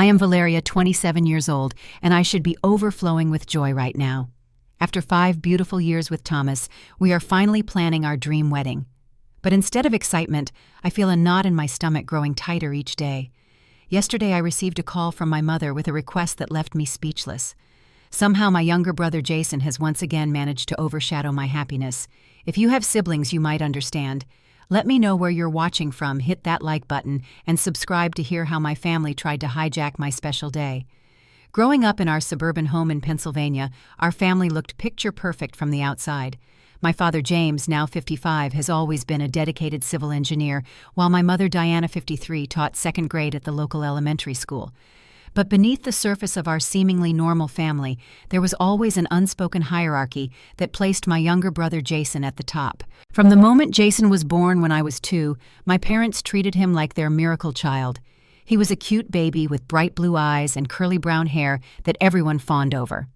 I am Valeria, 27 years old, and I should be overflowing with joy right now. After 5 beautiful years with Thomas, we are finally planning our dream wedding. But instead of excitement, I feel a knot in my stomach growing tighter each day. Yesterday I received a call from my mother with a request that left me speechless. Somehow my younger brother Jason has once again managed to overshadow my happiness. If you have siblings, you might understand. Let me know where you're watching from, hit that like button, and subscribe to hear how my family tried to hijack my special day. Growing up in our suburban home in Pennsylvania, our family looked picture-perfect from the outside. My father James, now 55, has always been a dedicated civil engineer, while my mother Diana, 53, taught 2nd grade at the local elementary school. But beneath the surface of our seemingly normal family, there was always an unspoken hierarchy that placed my younger brother Jason at the top. From the moment Jason was born when I was 2, my parents treated him like their miracle child. He was a cute baby with bright blue eyes and curly brown hair that everyone fawned over.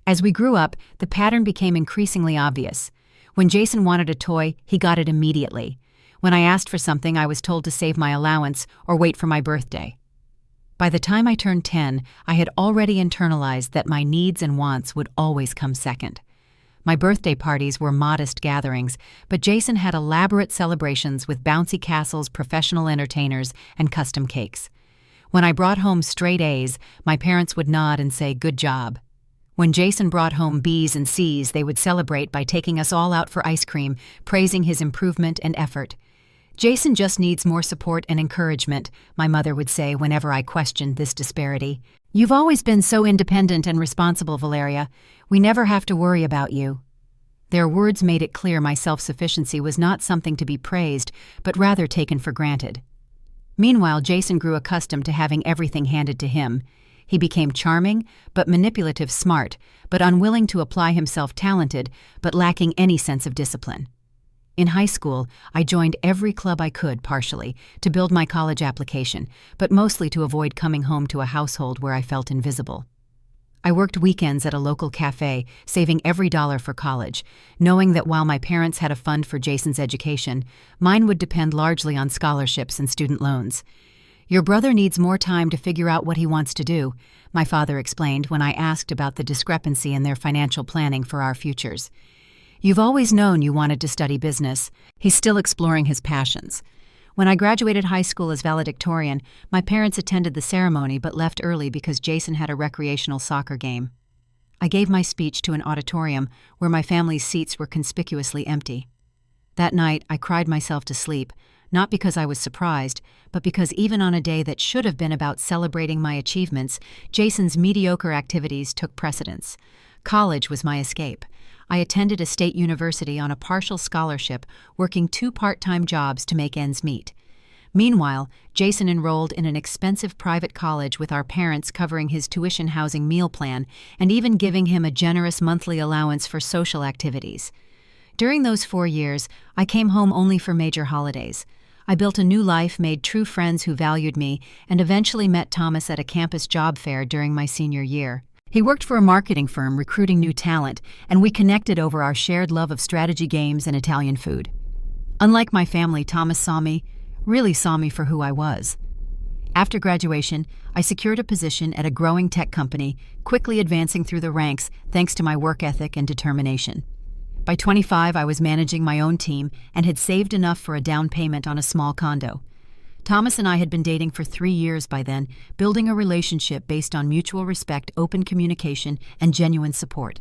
As we grew up, the pattern became increasingly obvious. When Jason wanted a toy, he got it immediately. When I asked for something, I was told to save my allowance or wait for my birthday. By the time I turned 10, I had already internalized that my needs and wants would always come second. My birthday parties were modest gatherings, but Jason had elaborate celebrations with bouncy castles, professional entertainers, and custom cakes. When I brought home straight A's, my parents would nod and say, "Good job." When Jason brought home B's and C's, they would celebrate by taking us all out for ice cream, praising his improvement and effort. "Jason just needs more support and encouragement," my mother would say whenever I questioned this disparity. "You've always been so independent and responsible, Valeria. We never have to worry about you." Their words made it clear my self-sufficiency was not something to be praised, but rather taken for granted. Meanwhile, Jason grew accustomed to having everything handed to him. He became charming, but manipulative, smart, but unwilling to apply himself, talented, but lacking any sense of discipline. In high school, I joined every club I could, partially, to build my college application, but mostly to avoid coming home to a household where I felt invisible. I worked weekends at a local cafe, saving every dollar for college, knowing that while my parents had a fund for Jason's education, mine would depend largely on scholarships and student loans. "Your brother needs more time to figure out what he wants to do," my father explained when I asked about the discrepancy in their financial planning for our futures. "You've always known you wanted to study business." He's still exploring his passions. When I graduated high school as valedictorian, my parents attended the ceremony but left early because Jason had a recreational soccer game. I gave my speech to an auditorium where my family's seats were conspicuously empty. That night, I cried myself to sleep, not because I was surprised, but because even on a day that should have been about celebrating my achievements, Jason's mediocre activities took precedence. College was my escape. I attended a state university on a partial scholarship, working 2 part-time jobs to make ends meet. Meanwhile, Jason enrolled in an expensive private college with our parents covering his tuition, housing, meal plan, and even giving him a generous monthly allowance for social activities. During those 4 years, I came home only for major holidays. I built a new life, made true friends who valued me, and eventually met Thomas at a campus job fair during my senior year. He worked for a marketing firm recruiting new talent, and we connected over our shared love of strategy games and Italian food. Unlike my family, Thomas really saw me for who I was. After graduation, I secured a position at a growing tech company, quickly advancing through the ranks thanks to my work ethic and determination. By 25, I was managing my own team and had saved enough for a down payment on a small condo. Thomas and I had been dating for 3 years by then, building a relationship based on mutual respect, open communication, and genuine support.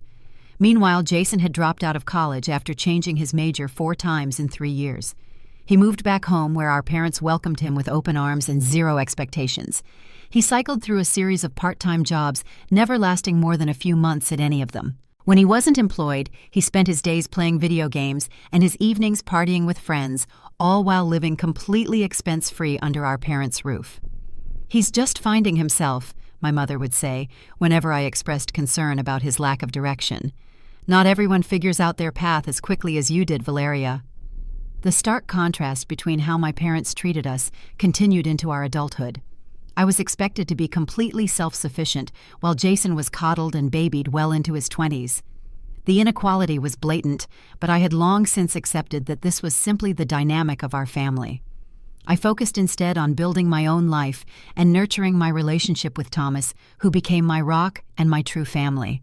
Meanwhile, Jason had dropped out of college after changing his major 4 times in 3 years. He moved back home where our parents welcomed him with open arms and zero expectations. He cycled through a series of part-time jobs, never lasting more than a few months at any of them. When he wasn't employed, he spent his days playing video games and his evenings partying with friends, all while living completely expense-free under our parents' roof. "He's just finding himself," my mother would say, whenever I expressed concern about his lack of direction. "Not everyone figures out their path as quickly as you did, Valeria." The stark contrast between how my parents treated us continued into our adulthood. I was expected to be completely self-sufficient, while Jason was coddled and babied well into his 20s. The inequality was blatant, but I had long since accepted that this was simply the dynamic of our family. I focused instead on building my own life and nurturing my relationship with Thomas, who became my rock and my true family.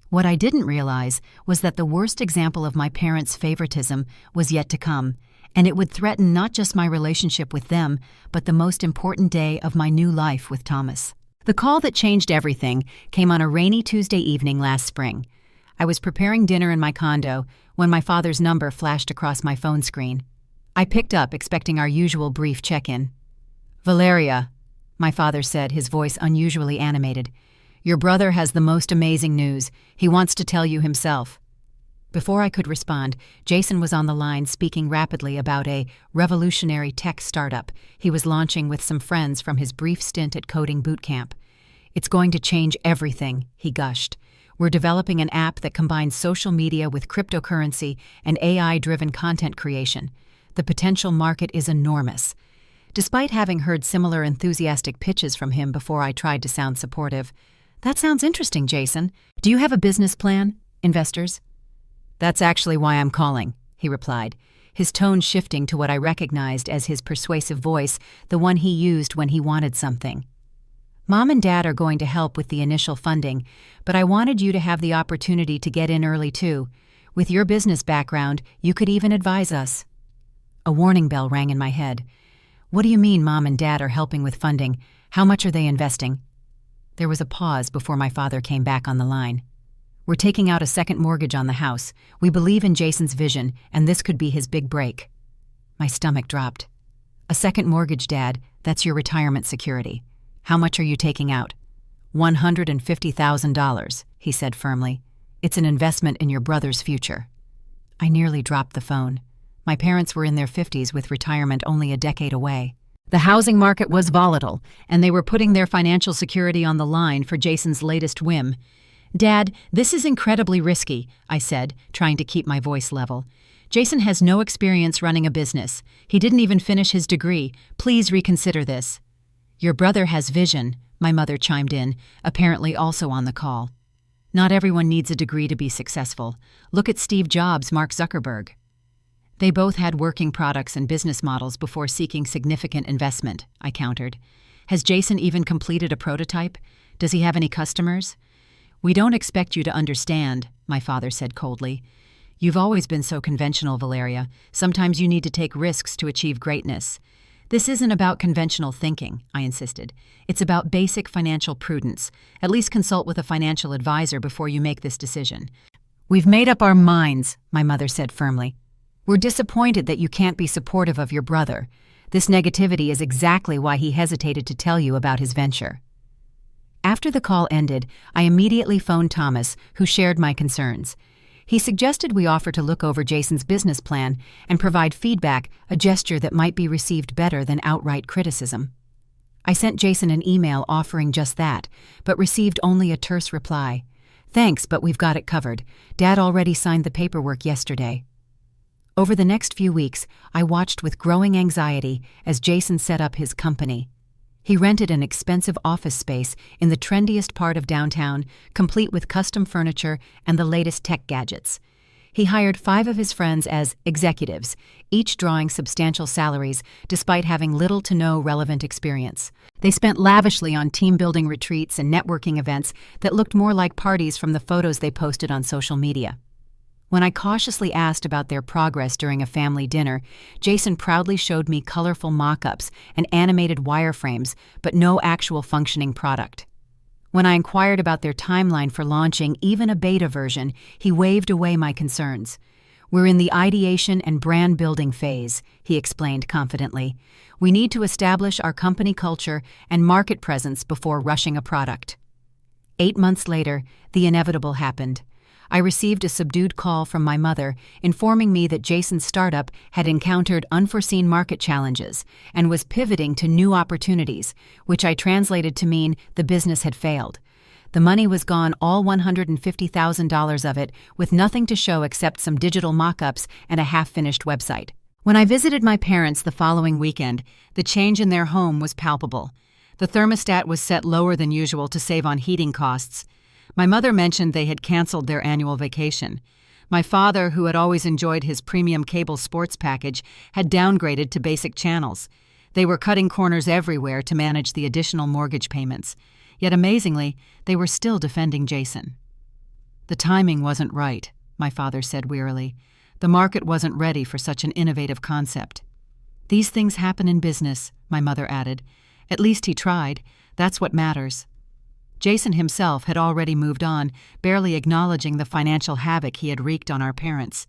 What I didn't realize was that the worst example of my parents' favoritism was yet to come, and it would threaten not just my relationship with them, but the most important day of my new life with Thomas. The call that changed everything came on a rainy Tuesday evening last spring. I was preparing dinner in my condo when my father's number flashed across my phone screen. I picked up, expecting our usual brief check-in. "Valeria," my father said, his voice unusually animated, "your brother has the most amazing news. He wants to tell you himself." Before I could respond, Jason was on the line speaking rapidly about a revolutionary tech startup he was launching with some friends from his brief stint at coding boot camp. "It's going to change everything," he gushed. "We're developing an app that combines social media with cryptocurrency and AI-driven content creation. The potential market is enormous." Despite having heard similar enthusiastic pitches from him before I tried to sound supportive, "That sounds interesting, Jason. Do you have a business plan? Investors?" "That's actually why I'm calling," he replied, his tone shifting to what I recognized as his persuasive voice, the one he used when he wanted something. "Mom and Dad are going to help with the initial funding, but I wanted you to have the opportunity to get in early too. With your business background, you could even advise us." A warning bell rang in my head. "What do you mean Mom and Dad are helping with funding? How much are they investing?" There was a pause before my father came back on the line. "We're taking out a second mortgage on the house. We believe in Jason's vision, and this could be his big break." My stomach dropped. "A second mortgage, Dad, that's your retirement security. How much are you taking out?" $150,000, he said firmly. "It's an investment in your brother's future." I nearly dropped the phone. My parents were in their 50s with retirement only a decade away. The housing market was volatile, and they were putting their financial security on the line for Jason's latest whim. "Dad, this is incredibly risky," I said, trying to keep my voice level. "Jason has no experience running a business. He didn't even finish his degree. Please reconsider this." "Your brother has vision," my mother chimed in, apparently also on the call. "Not everyone needs a degree to be successful. Look at Steve Jobs, Mark Zuckerberg." They both had working products and business models before seeking significant investment, I countered. "Has Jason even completed a prototype? Does he have any customers?" "We don't expect you to understand," my father said coldly. "You've always been so conventional, Valeria. Sometimes you need to take risks to achieve greatness." "This isn't about conventional thinking," I insisted. "It's about basic financial prudence. At least consult with a financial advisor before you make this decision." "We've made up our minds," my mother said firmly. "We're disappointed that you can't be supportive of your brother. This negativity is exactly why he hesitated to tell you about his venture." After the call ended, I immediately phoned Thomas, who shared my concerns. He suggested we offer to look over Jason's business plan and provide feedback, a gesture that might be received better than outright criticism. I sent Jason an email offering just that, but received only a terse reply. "Thanks, but we've got it covered. Dad already signed the paperwork yesterday." Over the next few weeks, I watched with growing anxiety as Jason set up his company. He rented an expensive office space in the trendiest part of downtown, complete with custom furniture and the latest tech gadgets. He hired 5 of his friends as executives, each drawing substantial salaries despite having little to no relevant experience. They spent lavishly on team-building retreats and networking events that looked more like parties from the photos they posted on social media. When I cautiously asked about their progress during a family dinner, Jason proudly showed me colorful mock-ups and animated wireframes, but no actual functioning product. When I inquired about their timeline for launching even a beta version, he waved away my concerns. "We're in the ideation and brand-building phase," he explained confidently. "We need to establish our company culture and market presence before rushing a product." 8 months later, the inevitable happened. I received a subdued call from my mother informing me that Jason's startup had encountered unforeseen market challenges and was pivoting to new opportunities, which I translated to mean the business had failed. The money was gone, all $150,000 of it, with nothing to show except some digital mock-ups and a half-finished website. When I visited my parents the following weekend, the change in their home was palpable. The thermostat was set lower than usual to save on heating costs. My mother mentioned they had canceled their annual vacation. My father, who had always enjoyed his premium cable sports package, had downgraded to basic channels. They were cutting corners everywhere to manage the additional mortgage payments. Yet amazingly, they were still defending Jason. "The timing wasn't right," my father said wearily. "The market wasn't ready for such an innovative concept." "These things happen in business," my mother added. "At least he tried. That's what matters." Jason himself had already moved on, barely acknowledging the financial havoc he had wreaked on our parents.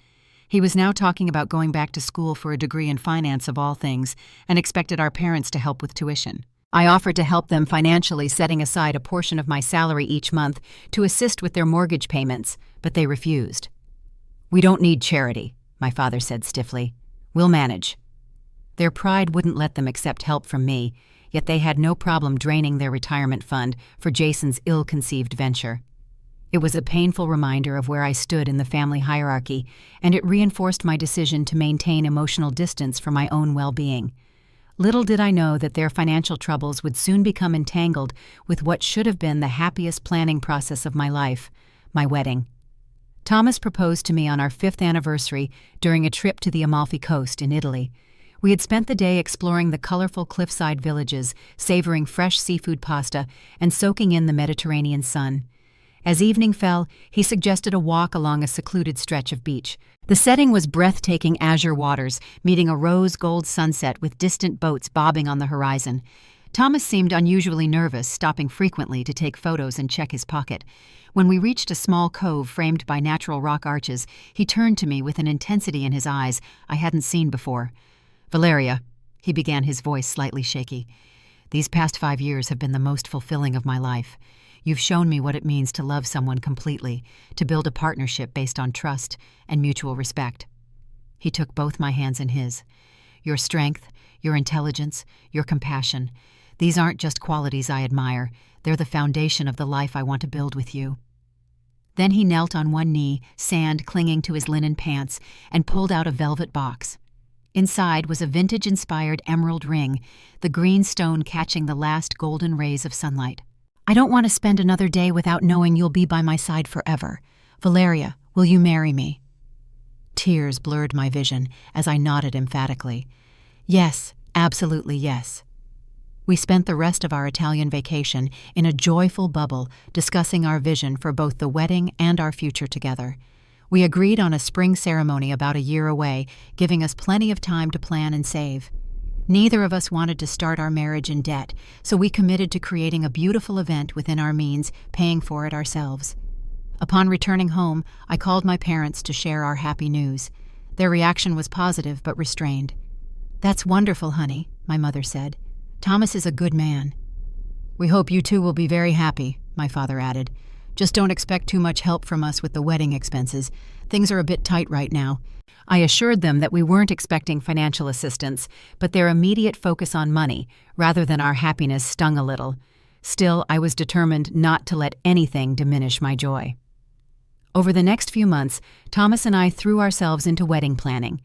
He was now talking about going back to school for a degree in finance of all things, and expected our parents to help with tuition. I offered to help them financially, setting aside a portion of my salary each month to assist with their mortgage payments, but they refused. "We don't need charity," my father said stiffly. "We'll manage." Their pride wouldn't let them accept help from me, yet they had no problem draining their retirement fund for Jason's ill-conceived venture. It was a painful reminder of where I stood in the family hierarchy, and it reinforced my decision to maintain emotional distance for my own well-being. Little did I know that their financial troubles would soon become entangled with what should have been the happiest planning process of my life, my wedding. Thomas proposed to me on our 5th anniversary during a trip to the Amalfi Coast in Italy. We had spent the day exploring the colorful cliffside villages, savoring fresh seafood pasta, and soaking in the Mediterranean sun. As evening fell, he suggested a walk along a secluded stretch of beach. The setting was breathtaking azure waters, meeting a rose-gold sunset with distant boats bobbing on the horizon. Thomas seemed unusually nervous, stopping frequently to take photos and check his pocket. When we reached a small cove framed by natural rock arches, he turned to me with an intensity in his eyes I hadn't seen before. "Valeria," he began, his voice slightly shaky, "these past 5 years have been the most fulfilling of my life. You've shown me what it means to love someone completely, to build a partnership based on trust and mutual respect." He took both my hands in his. "Your strength, your intelligence, your compassion, these aren't just qualities I admire, they're the foundation of the life I want to build with you." Then he knelt on one knee, sand clinging to his linen pants, and pulled out a velvet box. Inside was a vintage-inspired emerald ring, the green stone catching the last golden rays of sunlight. "I don't want to spend another day without knowing you'll be by my side forever. Valeria, will you marry me?" Tears blurred my vision as I nodded emphatically. "Yes, absolutely yes." We spent the rest of our Italian vacation in a joyful bubble, discussing our vision for both the wedding and our future together. We agreed on a spring ceremony about a year away, giving us plenty of time to plan and save. Neither of us wanted to start our marriage in debt, so we committed to creating a beautiful event within our means, paying for it ourselves. Upon returning home, I called my parents to share our happy news. Their reaction was positive but restrained. "That's wonderful, honey," my mother said. "Thomas is a good man." "We hope you two will be very happy," my father added. "Just don't expect too much help from us with the wedding expenses. Things are a bit tight right now." I assured them that we weren't expecting financial assistance, but their immediate focus on money, rather than our happiness, stung a little. Still, I was determined not to let anything diminish my joy. Over the next few months, Thomas and I threw ourselves into wedding planning.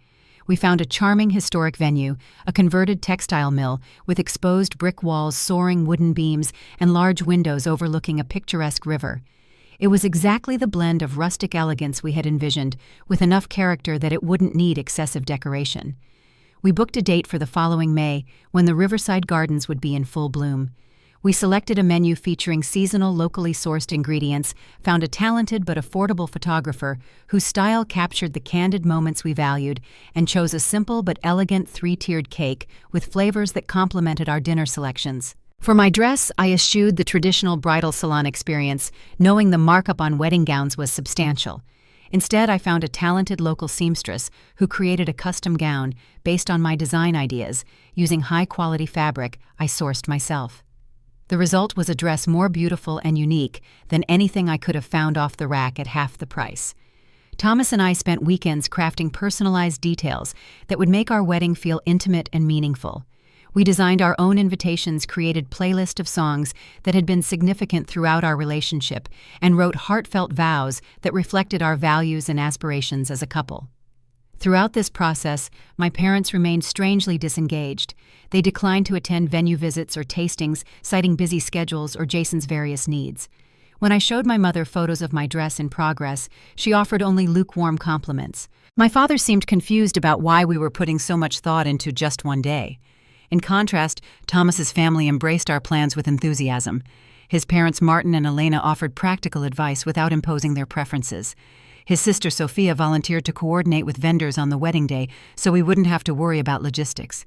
We found a charming historic venue, a converted textile mill with exposed brick walls, soaring wooden beams, and large windows overlooking a picturesque river. It was exactly the blend of rustic elegance we had envisioned, with enough character that it wouldn't need excessive decoration. We booked a date for the following May, when the riverside gardens would be in full bloom. We selected a menu featuring seasonal, locally sourced ingredients, found a talented but affordable photographer whose style captured the candid moments we valued, and chose a simple but elegant 3-tiered cake with flavors that complemented our dinner selections. For my dress, I eschewed the traditional bridal salon experience, knowing the markup on wedding gowns was substantial. Instead, I found a talented local seamstress who created a custom gown based on my design ideas, using high-quality fabric I sourced myself. The result was a dress more beautiful and unique than anything I could have found off the rack at half the price. Thomas and I spent weekends crafting personalized details that would make our wedding feel intimate and meaningful. We designed our own invitations, created playlists of songs that had been significant throughout our relationship, and wrote heartfelt vows that reflected our values and aspirations as a couple. Throughout this process, my parents remained strangely disengaged. They declined to attend venue visits or tastings, citing busy schedules or Jason's various needs. When I showed my mother photos of my dress in progress, she offered only lukewarm compliments. My father seemed confused about why we were putting so much thought into just one day. In contrast, Thomas's family embraced our plans with enthusiasm. His parents Martin and Elena offered practical advice without imposing their preferences. His sister Sophia volunteered to coordinate with vendors on the wedding day so we wouldn't have to worry about logistics.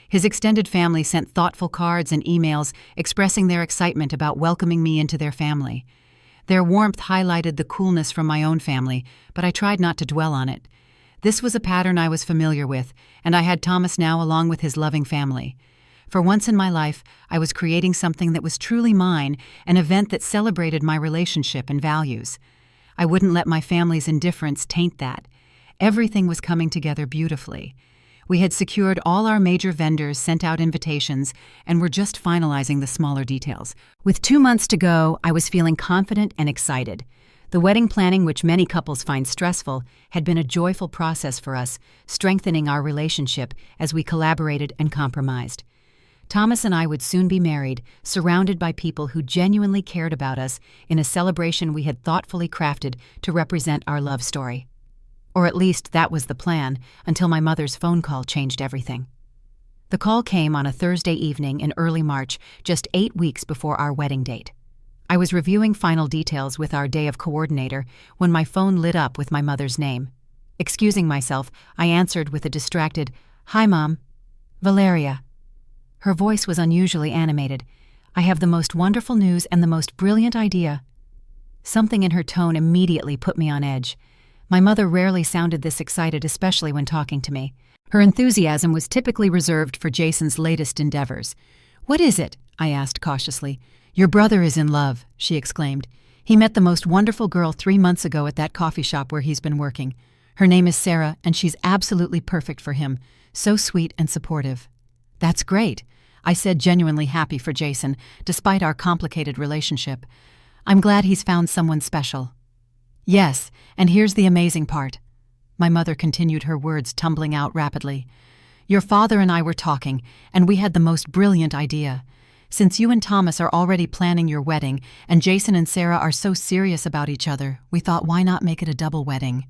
His extended family sent thoughtful cards and emails expressing their excitement about welcoming me into their family. Their warmth highlighted the coolness from my own family, but I tried not to dwell on it. This was a pattern I was familiar with, and I had Thomas now along with his loving family. For once in my life, I was creating something that was truly mine, an event that celebrated my relationship and values. I wouldn't let my family's indifference taint that. Everything was coming together beautifully. We had secured all our major vendors, sent out invitations, and were just finalizing the smaller details. With 2 months to go, I was feeling confident and excited. The wedding planning, which many couples find stressful, had been a joyful process for us, strengthening our relationship as we collaborated and compromised. Thomas and I would soon be married, surrounded by people who genuinely cared about us in a celebration we had thoughtfully crafted to represent our love story. Or at least that was the plan, until my mother's phone call changed everything. The call came on a Thursday evening in early March, just 8 weeks before our wedding date. I was reviewing final details with our day of coordinator when my phone lit up with my mother's name. Excusing myself, I answered with a distracted, "Hi, Mom. Valeria." Her voice was unusually animated. "I have the most wonderful news and the most brilliant idea." Something in her tone immediately put me on edge. My mother rarely sounded this excited, especially when talking to me. Her enthusiasm was typically reserved for Jason's latest endeavors. "What is it?" I asked cautiously. "Your brother is in love," she exclaimed. "He met the most wonderful girl 3 months ago at that coffee shop where he's been working. Her name is Sarah, and she's absolutely perfect for him. So sweet and supportive." "That's great," I said, genuinely happy for Jason, despite our complicated relationship. "I'm glad he's found someone special." "Yes, and here's the amazing part." My mother continued, her words tumbling out rapidly. "Your father and I were talking, and we had the most brilliant idea. Since you and Thomas are already planning your wedding, and Jason and Sarah are so serious about each other, we thought, why not make it a double wedding?"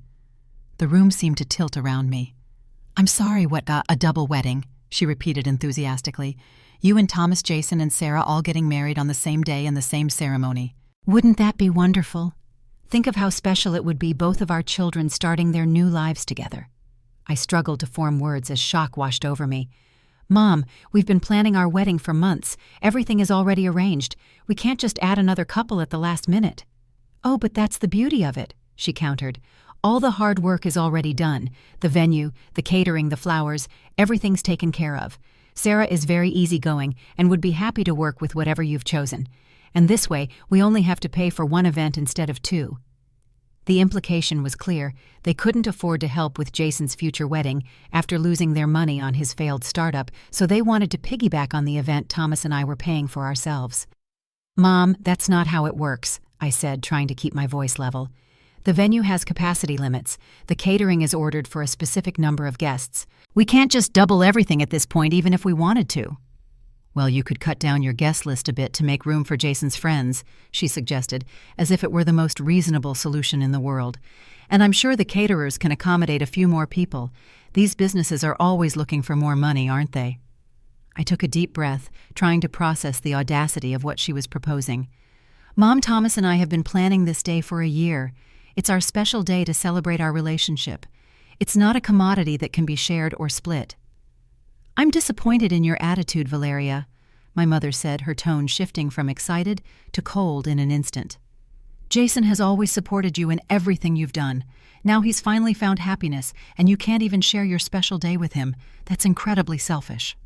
The room seemed to tilt around me. "I'm sorry, what, a double wedding?" she repeated enthusiastically. "You and Thomas, Jason, and Sarah all getting married on the same day in the same ceremony. Wouldn't that be wonderful? Think of how special it would be, both of our children starting their new lives together." I struggled to form words as shock washed over me. "Mom, we've been planning our wedding for months. Everything is already arranged. We can't just add another couple at the last minute." "Oh, but that's the beauty of it," she countered. "All the hard work is already done. The venue, the catering, the flowers, everything's taken care of. Sarah is very easygoing and would be happy to work with whatever you've chosen. And this way, we only have to pay for one event instead of 2. The implication was clear. They couldn't afford to help with Jason's future wedding after losing their money on his failed startup, so they wanted to piggyback on the event Thomas and I were paying for ourselves. "Mom, that's not how it works," I said, trying to keep my voice level. "The venue has capacity limits. The catering is ordered for a specific number of guests. We can't just double everything at this point, even if we wanted to." "Well, you could cut down your guest list a bit to make room for Jason's friends," she suggested, as if it were the most reasonable solution in the world. "And I'm sure the caterers can accommodate a few more people. These businesses are always looking for more money, aren't they?" I took a deep breath, trying to process the audacity of what she was proposing. "Mom, Thomas and I have been planning this day for a year. It's our special day to celebrate our relationship. It's not a commodity that can be shared or split." "I'm disappointed in your attitude, Valeria," my mother said, her tone shifting from excited to cold in an instant. "Jason has always supported you in everything you've done. Now he's finally found happiness, and you can't even share your special day with him. That's incredibly selfish."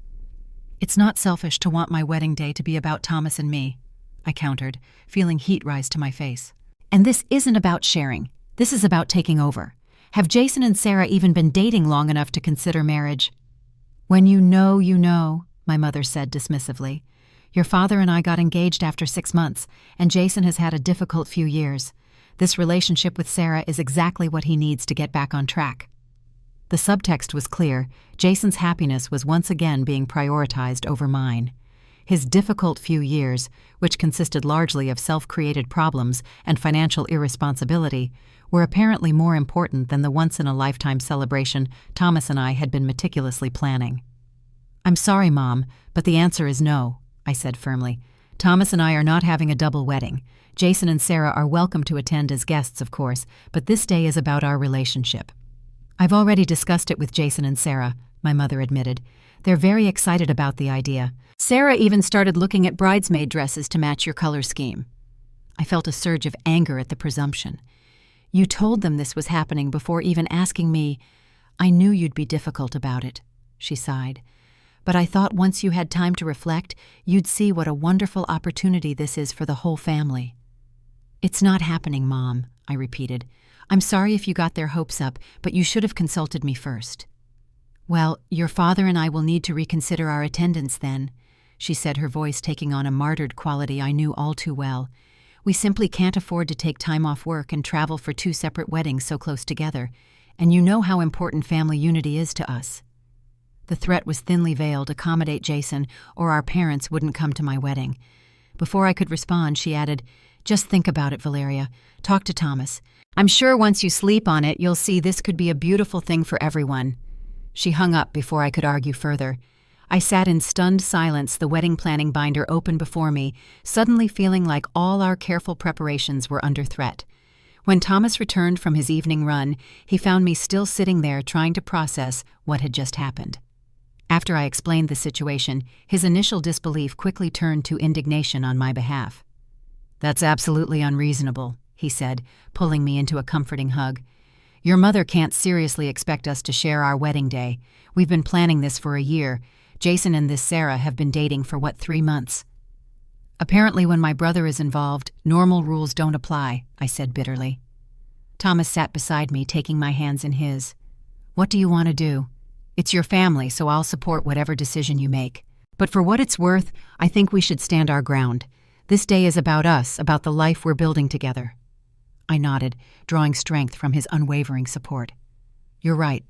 "It's not selfish to want my wedding day to be about Thomas and me," I countered, feeling heat rise to my face. "And this isn't about sharing. This is about taking over. Have Jason and Sarah even been dating long enough to consider marriage?" "When you know," my mother said dismissively. "Your father and I got engaged after 6 months, and Jason has had a difficult few years. This relationship with Sarah is exactly what he needs to get back on track." The subtext was clear. Jason's happiness was once again being prioritized over mine. His difficult few years, which consisted largely of self-created problems and financial irresponsibility, were apparently more important than the once-in-a-lifetime celebration Thomas and I had been meticulously planning. I'm sorry, Mom, but the answer is no, I said firmly. Thomas and I are not having a double wedding. Jason and Sarah are welcome to attend as guests, of course, but this day is about our relationship. I've already discussed it with Jason and Sarah, my mother admitted. They're very excited about the idea. Sarah even started looking at bridesmaid dresses to match your color scheme. I felt a surge of anger at the presumption. You told them this was happening before even asking me. I knew you'd be difficult about it, she sighed. But I thought once you had time to reflect, you'd see what a wonderful opportunity this is for the whole family. It's not happening, Mom, I repeated. I'm sorry if you got their hopes up, but you should have consulted me first. Well, your father and I will need to reconsider our attendance then, she said, her voice taking on a martyred quality I knew all too well. We simply can't afford to take time off work and travel for 2 separate weddings so close together, and you know how important family unity is to us. The threat was thinly veiled: accommodate Jason, or our parents wouldn't come to my wedding. Before I could respond, she added, just think about it, Valeria. Talk to Thomas. I'm sure once you sleep on it, you'll see this could be a beautiful thing for everyone. She hung up before I could argue further. I sat in stunned silence, the wedding planning binder open before me, suddenly feeling like all our careful preparations were under threat. When Thomas returned from his evening run, he found me still sitting there trying to process what had just happened. After I explained the situation, his initial disbelief quickly turned to indignation on my behalf. That's absolutely unreasonable, he said, pulling me into a comforting hug. Your mother can't seriously expect us to share our wedding day. We've been planning this for a year. Jason and this Sarah have been dating for 3 months? Apparently when my brother is involved, normal rules don't apply, I said bitterly. Thomas sat beside me, taking my hands in his. What do you want to do? It's your family, so I'll support whatever decision you make. But for what it's worth, I think we should stand our ground. This day is about us, about the life we're building together. I nodded, drawing strength from his unwavering support. You're right.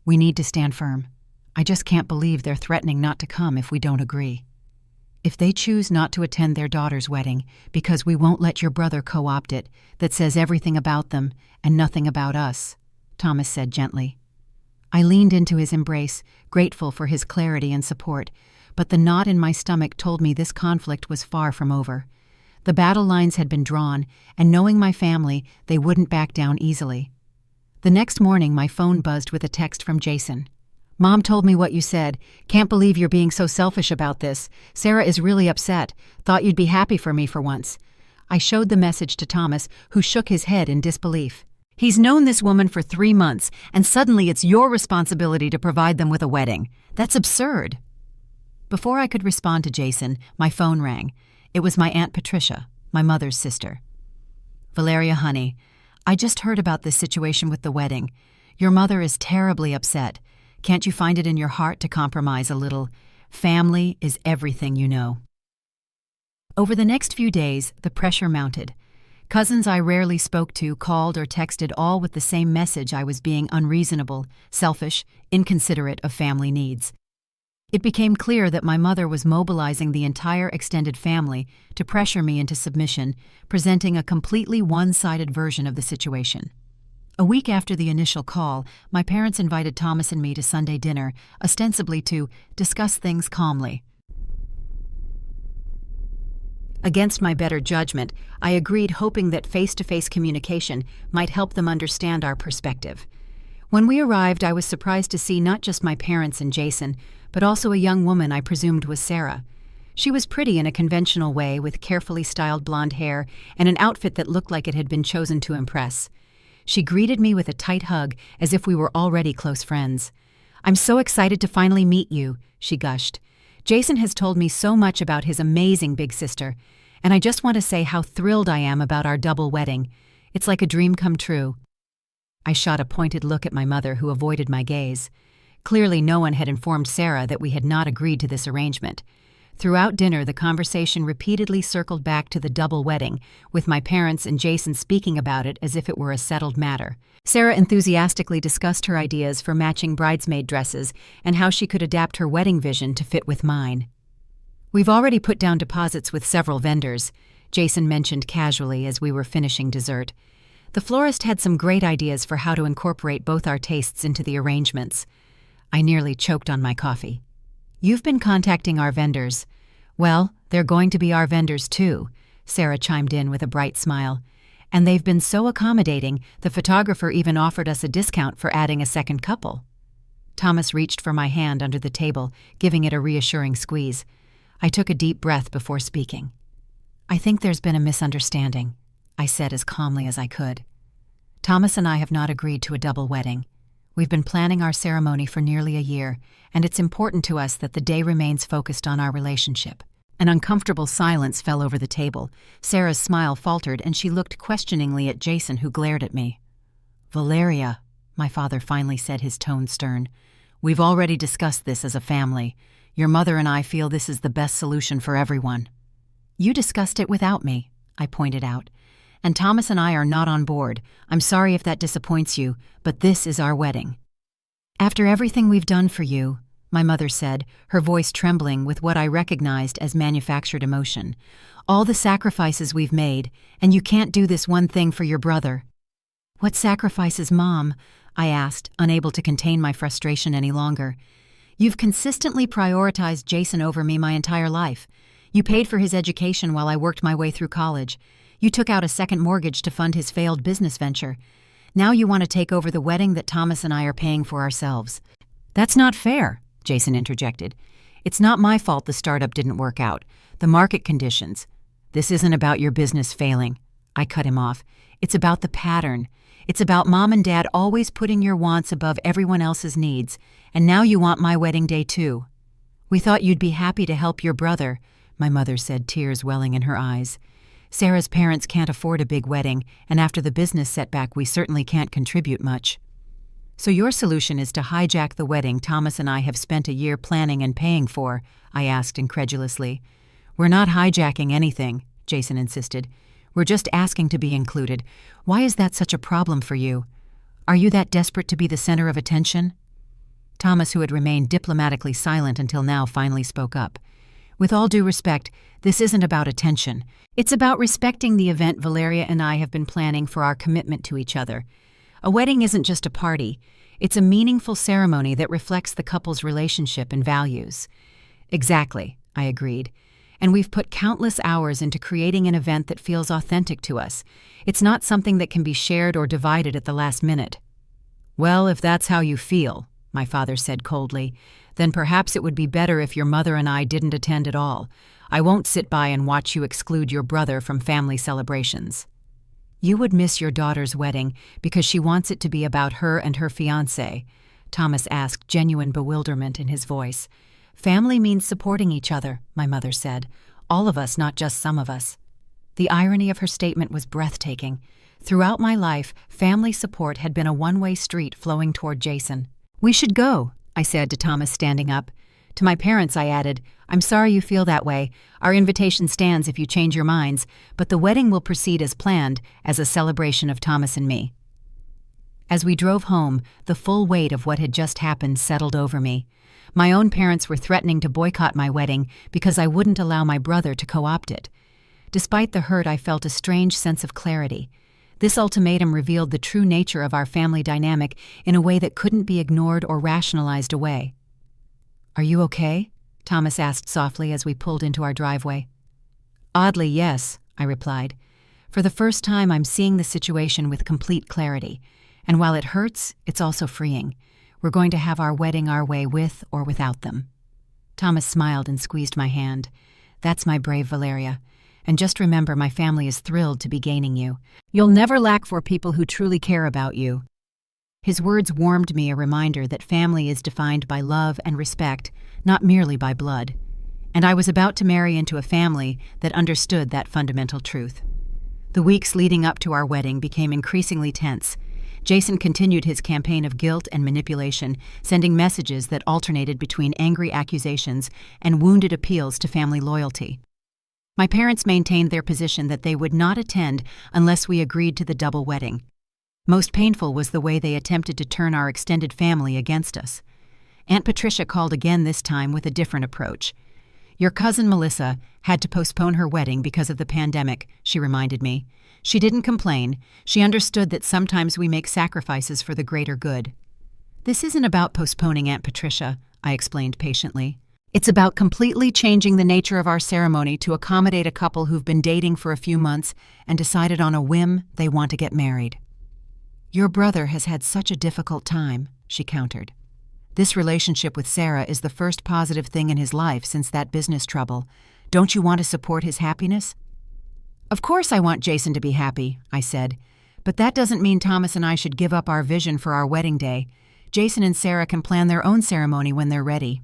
We need to stand firm. I just can't believe they're threatening not to come if we don't agree. If they choose not to attend their daughter's wedding because we won't let your brother co-opt it, that says everything about them and nothing about us, Thomas said gently. I leaned into his embrace, grateful for his clarity and support, but the knot in my stomach told me this conflict was far from over. The battle lines had been drawn, and knowing my family, they wouldn't back down easily. The next morning, my phone buzzed with a text from Jason. Mom told me what you said. Can't believe you're being so selfish about this. Sarah is really upset. Thought you'd be happy for me for once. I showed the message to Thomas, who shook his head in disbelief. He's known this woman for 3 months, and suddenly it's your responsibility to provide them with a wedding. That's absurd. Before I could respond to Jason, my phone rang. It was my Aunt Patricia, my mother's sister. Valeria, honey, I just heard about this situation with the wedding. Your mother is terribly upset. Can't you find it in your heart to compromise a little? Family is everything, you know. Over the next few days, the pressure mounted. Cousins I rarely spoke to called or texted, all with the same message: I was being unreasonable, selfish, inconsiderate of family needs. It became clear that my mother was mobilizing the entire extended family to pressure me into submission, presenting a completely one-sided version of the situation. A week after the initial call, my parents invited Thomas and me to Sunday dinner, ostensibly to discuss things calmly. Against my better judgment, I agreed, hoping that face-to-face communication might help them understand our perspective. When we arrived, I was surprised to see not just my parents and Jason, but also a young woman I presumed was Sarah. She was pretty in a conventional way, with carefully styled blonde hair and an outfit that looked like it had been chosen to impress. She greeted me with a tight hug, as if we were already close friends. I'm so excited to finally meet you, she gushed. Jason has told me so much about his amazing big sister, and I just want to say how thrilled I am about our double wedding. It's like a dream come true. I shot a pointed look at my mother, who avoided my gaze. Clearly no one had informed Sarah that we had not agreed to this arrangement. Throughout dinner, the conversation repeatedly circled back to the double wedding, with my parents and Jason speaking about it as if it were a settled matter. Sarah enthusiastically discussed her ideas for matching bridesmaid dresses and how she could adapt her wedding vision to fit with mine. We've already put down deposits with several vendors, Jason mentioned casually as we were finishing dessert. The florist had some great ideas for how to incorporate both our tastes into the arrangements. I nearly choked on my coffee. You've been contacting our vendors. Well, they're going to be our vendors too, Sarah chimed in with a bright smile. And they've been so accommodating, the photographer even offered us a discount for adding a second couple. Thomas reached for my hand under the table, giving it a reassuring squeeze. I took a deep breath before speaking. I think there's been a misunderstanding, I said as calmly as I could. Thomas and I have not agreed to a double wedding. We've been planning our ceremony for nearly a year, and it's important to us that the day remains focused on our relationship. An uncomfortable silence fell over the table. Sarah's smile faltered, and she looked questioningly at Jason, who glared at me. Valeria, my father finally said, his tone stern. We've already discussed this as a family. Your mother and I feel this is the best solution for everyone. You discussed it without me, I pointed out. And Thomas and I are not on board. I'm sorry if that disappoints you, but this is our wedding. After everything we've done for you, my mother said, her voice trembling with what I recognized as manufactured emotion. All the sacrifices we've made, and you can't do this one thing for your brother. What sacrifices, Mom? I asked, unable to contain my frustration any longer. You've consistently prioritized Jason over me my entire life. You paid for his education while I worked my way through college. You took out a second mortgage to fund his failed business venture. Now you want to take over the wedding that Thomas and I are paying for ourselves. That's not fair, Jason interjected. It's not my fault the startup didn't work out. The market conditions. This isn't about your business failing. I cut him off. It's about the pattern. It's about Mom and Dad always putting your wants above everyone else's needs. And now you want my wedding day too. We thought you'd be happy to help your brother, my mother said, tears welling in her eyes. Sarah's parents can't afford a big wedding, and after the business setback, we certainly can't contribute much. So your solution is to hijack the wedding Thomas and I have spent a year planning and paying for? I asked incredulously. We're not hijacking anything, Jason insisted. We're just asking to be included. Why is that such a problem for you? Are you that desperate to be the center of attention? Thomas, who had remained diplomatically silent until now, finally spoke up. With all due respect, this isn't about attention. It's about respecting the event Valeria and I have been planning for our commitment to each other. A wedding isn't just a party. It's a meaningful ceremony that reflects the couple's relationship and values. Exactly, I agreed. And we've put countless hours into creating an event that feels authentic to us. It's not something that can be shared or divided at the last minute. Well, if that's how you feel, my father said coldly, then perhaps it would be better if your mother and I didn't attend at all. I won't sit by and watch you exclude your brother from family celebrations. You would miss your daughter's wedding because she wants it to be about her and her fiancé, Thomas asked, genuine bewilderment in his voice. Family means supporting each other, my mother said. All of us, not just some of us. The irony of her statement was breathtaking. Throughout my life, family support had been a one-way street flowing toward Jason. We should go, I said to Thomas, standing up. To my parents, I added, I'm sorry you feel that way. Our invitation stands if you change your minds, but the wedding will proceed as planned, as a celebration of Thomas and me. As we drove home, the full weight of what had just happened settled over me. My own parents were threatening to boycott my wedding because I wouldn't allow my brother to co-opt it. Despite the hurt, I felt a strange sense of clarity. This ultimatum revealed the true nature of our family dynamic in a way that couldn't be ignored or rationalized away. Are you okay? Thomas asked softly as we pulled into our driveway. Oddly, yes, I replied. For the first time, I'm seeing the situation with complete clarity. And while it hurts, it's also freeing. We're going to have our wedding our way with or without them. Thomas smiled and squeezed my hand. That's my brave Valeria. And just remember, my family is thrilled to be gaining you. You'll never lack for people who truly care about you. His words warmed me, a reminder that family is defined by love and respect, not merely by blood. And I was about to marry into a family that understood that fundamental truth. The weeks leading up to our wedding became increasingly tense. Jason continued his campaign of guilt and manipulation, sending messages that alternated between angry accusations and wounded appeals to family loyalty. My parents maintained their position that they would not attend unless we agreed to the double wedding. Most painful was the way they attempted to turn our extended family against us. Aunt Patricia called again, this time with a different approach. Your cousin Melissa had to postpone her wedding because of the pandemic, she reminded me. She didn't complain. She understood that sometimes we make sacrifices for the greater good. This isn't about postponing, Aunt Patricia, I explained patiently. It's about completely changing the nature of our ceremony to accommodate a couple who've been dating for a few months and decided on a whim they want to get married. Your brother has had such a difficult time, she countered. This relationship with Sarah is the first positive thing in his life since that business trouble. Don't you want to support his happiness? Of course I want Jason to be happy, I said. But that doesn't mean Thomas and I should give up our vision for our wedding day. Jason and Sarah can plan their own ceremony when they're ready.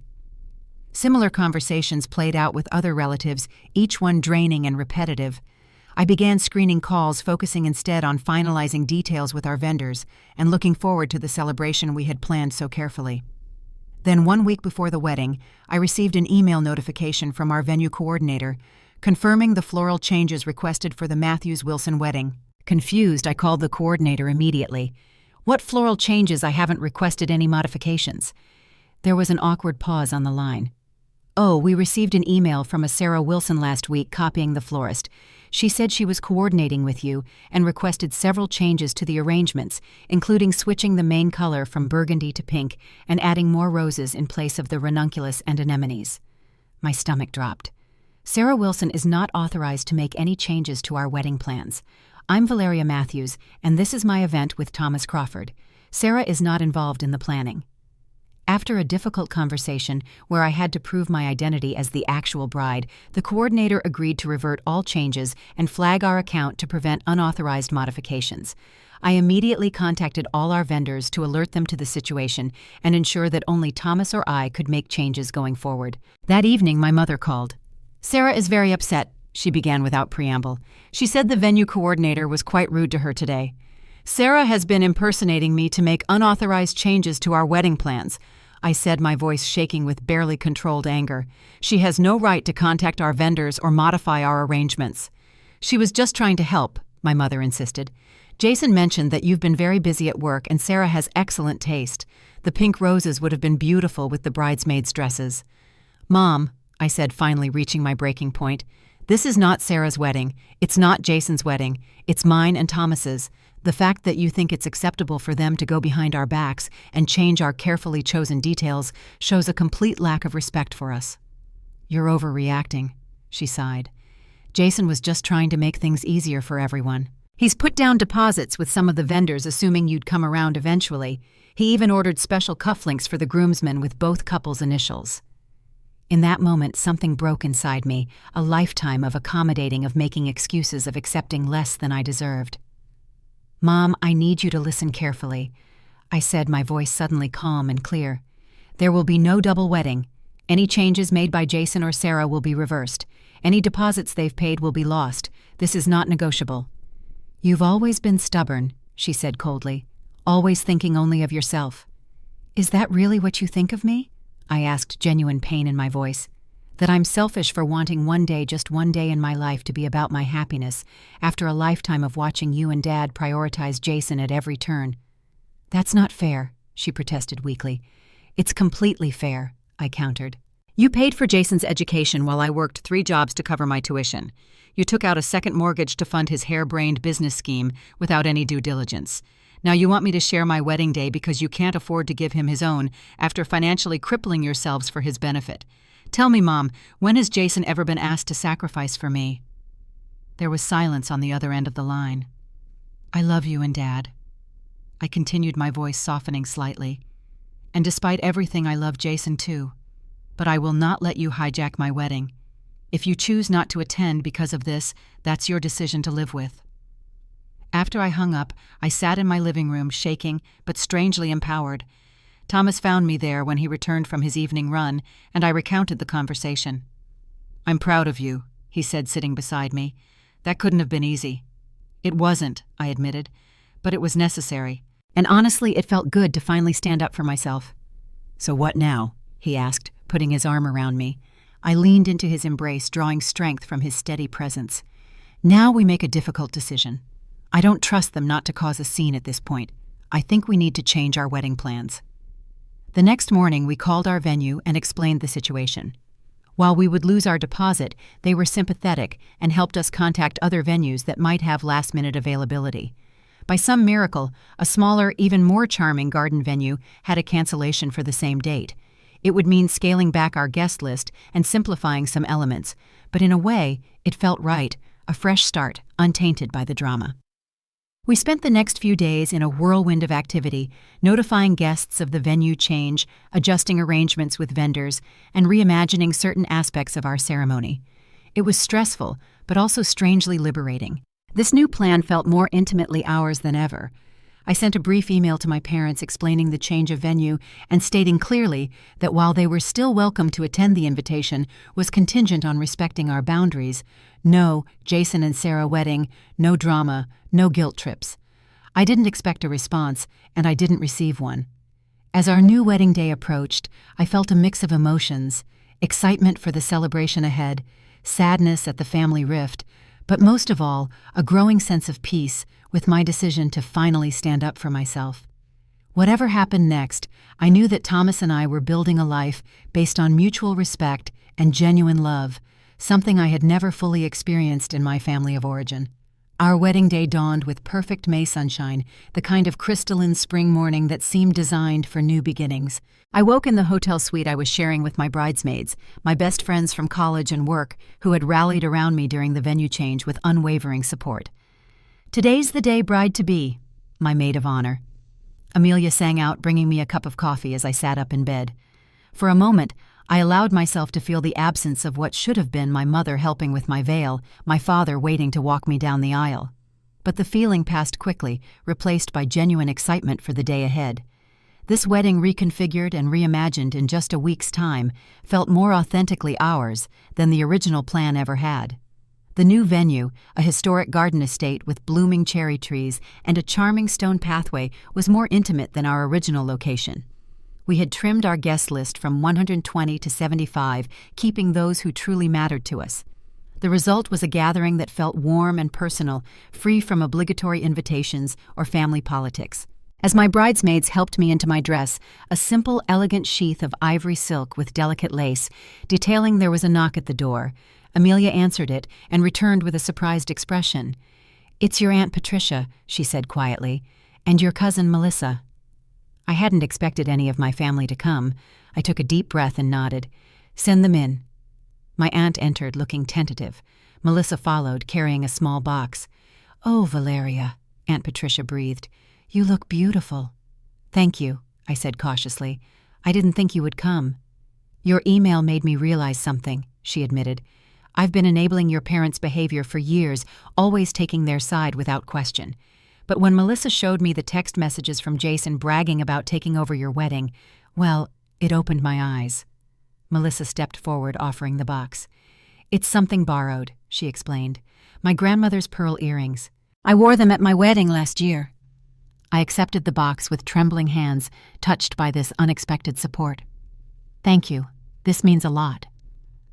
Similar conversations played out with other relatives, each one draining and repetitive. I began screening calls, focusing instead on finalizing details with our vendors and looking forward to the celebration we had planned so carefully. Then 1 week before the wedding, I received an email notification from our venue coordinator, confirming the floral changes requested for the Matthews-Wilson wedding. Confused, I called the coordinator immediately. What floral changes? I haven't requested any modifications. There was an awkward pause on the line. Oh, we received an email from a Sarah Wilson last week copying the florist. She said she was coordinating with you and requested several changes to the arrangements, including switching the main color from burgundy to pink and adding more roses in place of the ranunculus and anemones. My stomach dropped. Sarah Wilson is not authorized to make any changes to our wedding plans. I'm Valeria Matthews, and this is my event with Thomas Crawford. Sarah is not involved in the planning. After a difficult conversation where I had to prove my identity as the actual bride, the coordinator agreed to revert all changes and flag our account to prevent unauthorized modifications. I immediately contacted all our vendors to alert them to the situation and ensure that only Thomas or I could make changes going forward. That evening, my mother called. Sarah is very upset, she began without preamble. She said the venue coordinator was quite rude to her today. Sarah has been impersonating me to make unauthorized changes to our wedding plans, I said, my voice shaking with barely controlled anger. She has no right to contact our vendors or modify our arrangements. She was just trying to help, my mother insisted. Jason mentioned that you've been very busy at work and Sarah has excellent taste. The pink roses would have been beautiful with the bridesmaids' dresses. Mom, I said, finally reaching my breaking point, this is not Sarah's wedding. It's not Jason's wedding. It's mine and Thomas's. The fact that you think it's acceptable for them to go behind our backs and change our carefully chosen details shows a complete lack of respect for us. You're overreacting, she sighed. Jason was just trying to make things easier for everyone. He's put down deposits with some of the vendors assuming you'd come around eventually. He even ordered special cufflinks for the groomsmen with both couples' initials. In that moment, something broke inside me, a lifetime of accommodating, of making excuses, of accepting less than I deserved. Mom, I need you to listen carefully, I said, my voice suddenly calm and clear. There will be no double wedding. Any changes made by Jason or Sarah will be reversed. Any deposits they've paid will be lost. This is not negotiable. You've always been stubborn, she said coldly, always thinking only of yourself. Is that really what you think of me? I asked, genuine pain in my voice. That I'm selfish for wanting one day, just one day in my life, to be about my happiness, after a lifetime of watching you and Dad prioritize Jason at every turn. That's not fair, she protested weakly. It's completely fair, I countered. You paid for Jason's education while I worked 3 jobs to cover my tuition. You took out a second mortgage to fund his harebrained business scheme without any due diligence. Now you want me to share my wedding day because you can't afford to give him his own after financially crippling yourselves for his benefit. Tell me, Mom, when has Jason ever been asked to sacrifice for me? There was silence on the other end of the line. I love you and Dad. I continued, my voice softening slightly. And despite everything, I love Jason too. But I will not let you hijack my wedding. If you choose not to attend because of this, that's your decision to live with. After I hung up, I sat in my living room, shaking but strangely empowered. Thomas found me there when he returned from his evening run, and I recounted the conversation. I'm proud of you, he said, sitting beside me. That couldn't have been easy. It wasn't, I admitted, but it was necessary. And honestly, it felt good to finally stand up for myself. So what now? He asked, putting his arm around me. I leaned into his embrace, drawing strength from his steady presence. Now we make a difficult decision. I don't trust them not to cause a scene at this point. I think we need to change our wedding plans. The next morning, we called our venue and explained the situation. While we would lose our deposit, they were sympathetic and helped us contact other venues that might have last-minute availability. By some miracle, a smaller, even more charming garden venue had a cancellation for the same date. It would mean scaling back our guest list and simplifying some elements, but in a way, it felt right, a fresh start, untainted by the drama. We spent the next few days in a whirlwind of activity, notifying guests of the venue change, adjusting arrangements with vendors, and reimagining certain aspects of our ceremony. It was stressful, but also strangely liberating. This new plan felt more intimately ours than ever. I sent a brief email to my parents explaining the change of venue and stating clearly that while they were still welcome to attend the invitation, was contingent on respecting our boundaries. No Jason and Sarah wedding, no drama, no guilt trips. I didn't expect a response, and I didn't receive one. As our new wedding day approached, I felt a mix of emotions: excitement for the celebration ahead, sadness at the family rift, but most of all, a growing sense of peace with my decision to finally stand up for myself. Whatever happened next, I knew that Thomas and I were building a life based on mutual respect and genuine love, something I had never fully experienced in my family of origin. Our wedding day dawned with perfect May sunshine, the kind of crystalline spring morning that seemed designed for new beginnings. I woke in the hotel suite I was sharing with my bridesmaids, my best friends from college and work, who had rallied around me during the venue change with unwavering support. "Today's the day, bride-to-be," my maid of honor. Amelia sang out, bringing me a cup of coffee as I sat up in bed. For a moment, I allowed myself to feel the absence of what should have been my mother helping with my veil, my father waiting to walk me down the aisle. But the feeling passed quickly, replaced by genuine excitement for the day ahead. This wedding, reconfigured and reimagined in just a week's time, felt more authentically ours than the original plan ever had. The new venue, a historic garden estate with blooming cherry trees and a charming stone pathway, was more intimate than our original location. We had trimmed our guest list from 120 to 75, keeping those who truly mattered to us. The result was a gathering that felt warm and personal, free from obligatory invitations or family politics. As my bridesmaids helped me into my dress, a simple, elegant sheath of ivory silk with delicate lace, detailing there was a knock at the door, Amelia answered it and returned with a surprised expression. "It's your Aunt Patricia," she said quietly, "and your cousin Melissa." I hadn't expected any of my family to come. I took a deep breath and nodded. "Send them in." My aunt entered, looking tentative. Melissa followed, carrying a small box. "Oh, Valeria," Aunt Patricia breathed. "You look beautiful." "Thank you," I said cautiously. "I didn't think you would come." "Your email made me realize something," she admitted. "I've been enabling your parents' behavior for years, always taking their side without question. But when Melissa showed me the text messages from Jason bragging about taking over your wedding, well, it opened my eyes." Melissa stepped forward, offering the box. "It's something borrowed," she explained. "My grandmother's pearl earrings. I wore them at my wedding last year." I accepted the box with trembling hands, touched by this unexpected support. "Thank you. This means a lot."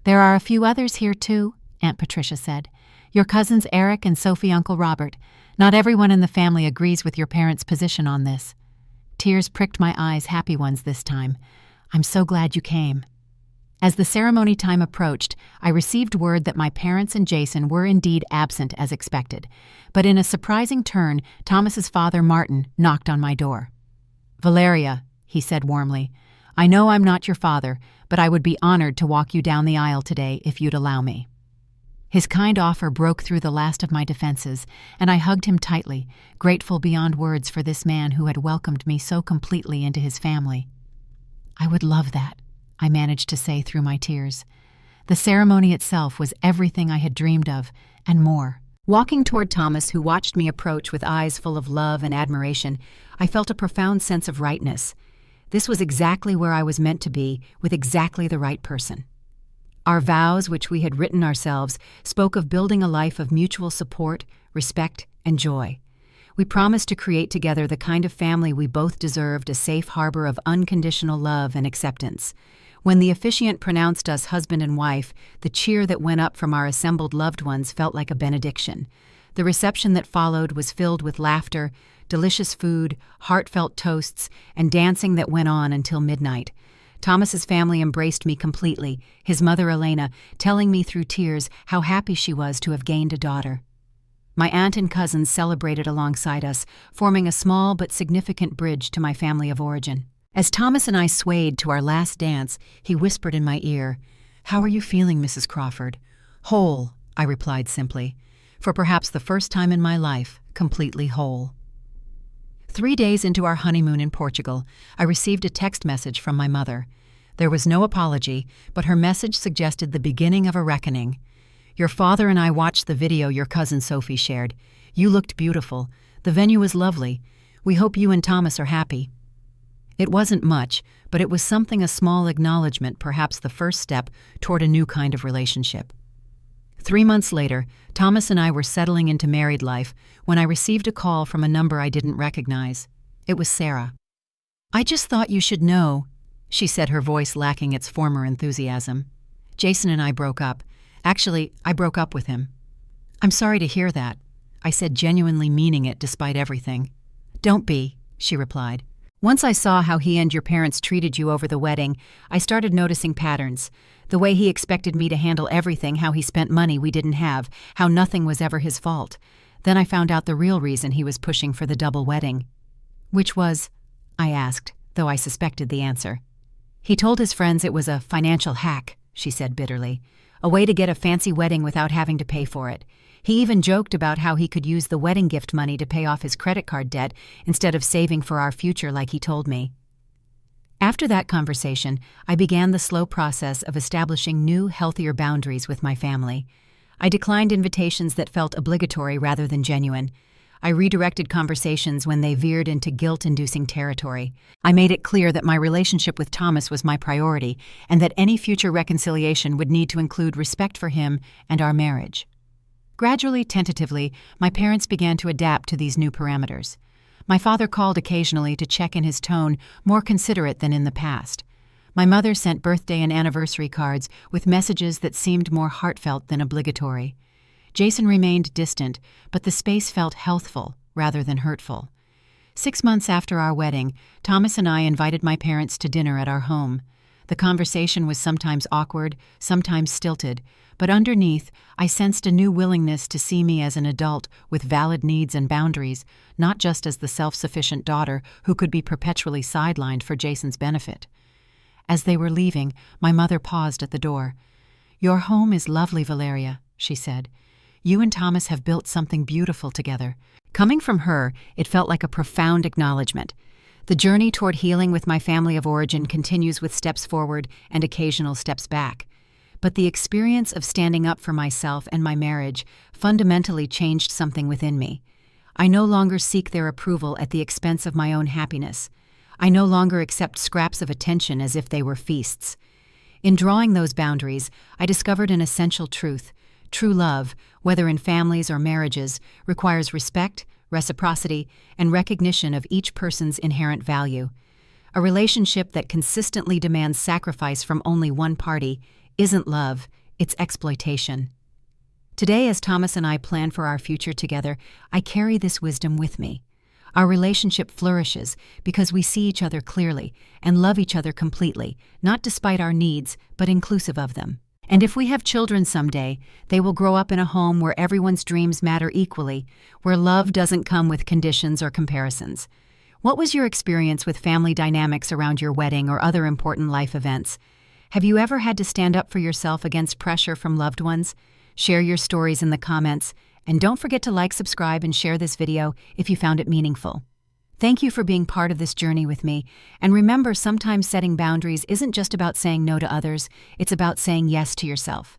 "There are a few others here, too," Aunt Patricia said. "Your cousins Eric and Sophie Uncle Robert. Not everyone in the family agrees with your parents' position on this." Tears pricked my eyes, happy ones this time. "I'm so glad you came." As the ceremony time approached, I received word that my parents and Jason were indeed absent as expected. But in a surprising turn, Thomas's father, Martin, knocked on my door. "Valeria," he said warmly, "I know I'm not your father, but I would be honored to walk you down the aisle today if you'd allow me." His kind offer broke through the last of my defenses, and I hugged him tightly, grateful beyond words for this man who had welcomed me so completely into his family. "I would love that," I managed to say through my tears. The ceremony itself was everything I had dreamed of, and more. Walking toward Thomas, who watched me approach with eyes full of love and admiration, I felt a profound sense of rightness. This was exactly where I was meant to be, with exactly the right person. Our vows, which we had written ourselves, spoke of building a life of mutual support, respect, and joy. We promised to create together the kind of family we both deserved, a safe harbor of unconditional love and acceptance. When the officiant pronounced us husband and wife, the cheer that went up from our assembled loved ones felt like a benediction. The reception that followed was filled with laughter, delicious food, heartfelt toasts, and dancing that went on until midnight. Thomas's family embraced me completely, his mother Elena telling me through tears how happy she was to have gained a daughter. My aunt and cousins celebrated alongside us, forming a small but significant bridge to my family of origin. As Thomas and I swayed to our last dance, he whispered in my ear, "How are you feeling, Mrs. Crawford?" "Whole," I replied simply. For perhaps the first time in my life, completely whole. 3 days into our honeymoon in Portugal, I received a text message from my mother. There was no apology, but her message suggested the beginning of a reckoning. "Your father and I watched the video your cousin Sophie shared. You looked beautiful. The venue was lovely. We hope you and Thomas are happy." It wasn't much, but it was something, a small acknowledgement, perhaps the first step toward a new kind of relationship. 3 months later, Thomas and I were settling into married life when I received a call from a number I didn't recognize. It was Sarah. "I just thought you should know," she said, her voice lacking its former enthusiasm. "Jason and I broke up. Actually, I broke up with him." "I'm sorry to hear that," I said, genuinely meaning it despite everything. "Don't be," she replied. "Once I saw how he and your parents treated you over the wedding, I started noticing patterns. The way he expected me to handle everything, how he spent money we didn't have, how nothing was ever his fault. Then I found out the real reason he was pushing for the double wedding." "Which was?" I asked, though I suspected the answer. "He told his friends it was a financial hack," she said bitterly. "A way to get a fancy wedding without having to pay for it. He even joked about how he could use the wedding gift money to pay off his credit card debt instead of saving for our future like he told me." After that conversation, I began the slow process of establishing new, healthier boundaries with my family. I declined invitations that felt obligatory rather than genuine. I redirected conversations when they veered into guilt-inducing territory. I made it clear that my relationship with Thomas was my priority and that any future reconciliation would need to include respect for him and our marriage. Gradually, tentatively, my parents began to adapt to these new parameters. My father called occasionally to check in, his tone more considerate than in the past. My mother sent birthday and anniversary cards with messages that seemed more heartfelt than obligatory. Jason remained distant, but the space felt healthful rather than hurtful. 6 months after our wedding, Thomas and I invited my parents to dinner at our home. The conversation was sometimes awkward, sometimes stilted, but underneath, I sensed a new willingness to see me as an adult with valid needs and boundaries, not just as the self-sufficient daughter who could be perpetually sidelined for Jason's benefit. As they were leaving, my mother paused at the door. "Your home is lovely, Valeria," she said. "You and Thomas have built something beautiful together." Coming from her, it felt like a profound acknowledgement. The journey toward healing with my family of origin continues with steps forward and occasional steps back. But the experience of standing up for myself and my marriage fundamentally changed something within me. I no longer seek their approval at the expense of my own happiness. I no longer accept scraps of attention as if they were feasts. In drawing those boundaries, I discovered an essential truth. True love, whether in families or marriages, requires respect, reciprocity, and recognition of each person's inherent value. A relationship that consistently demands sacrifice from only one party isn't love, it's exploitation. Today, as Thomas and I plan for our future together, I carry this wisdom with me. Our relationship flourishes because we see each other clearly and love each other completely, not despite our needs, but inclusive of them. And if we have children someday, they will grow up in a home where everyone's dreams matter equally, where love doesn't come with conditions or comparisons. What was your experience with family dynamics around your wedding or other important life events? Have you ever had to stand up for yourself against pressure from loved ones? Share your stories in the comments, and don't forget to like, subscribe, and share this video if you found it meaningful. Thank you for being part of this journey with me, and remember, sometimes setting boundaries isn't just about saying no to others, it's about saying yes to yourself.